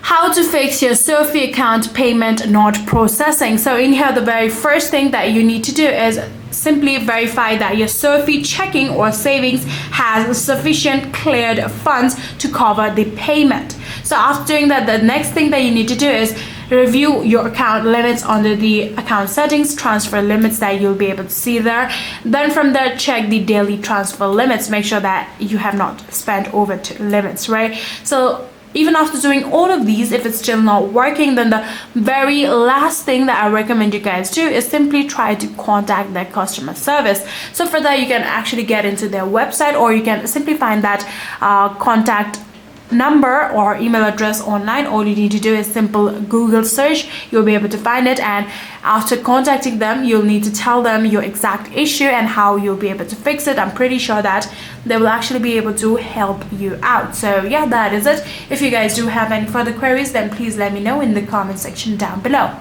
How to fix your SoFi account payment not processing. So in here, the very first thing that you need to do is simply verify that your SoFi checking or savings has sufficient cleared funds to cover the payment. So after doing that, the next thing that you need to do is review your account limits under the account settings, transfer limits that you'll be able to see there. Then from there, check the daily transfer limits. Make sure that you have not spent over limits, right? So even after doing all of these, if it's still not working, then the very last thing that I recommend you guys do is simply try to contact their customer service. So for that, you can actually get into their website, or you can simply find that contact number or email address online. All you need to do is simple Google search. You'll be able to find it, and after contacting them, you'll need to tell them your exact issue and how you'll be able to fix it. I'm pretty sure that they will actually be able to help you out. So yeah, that is it. If you guys do have any further queries, then please let me know in the comment section down below.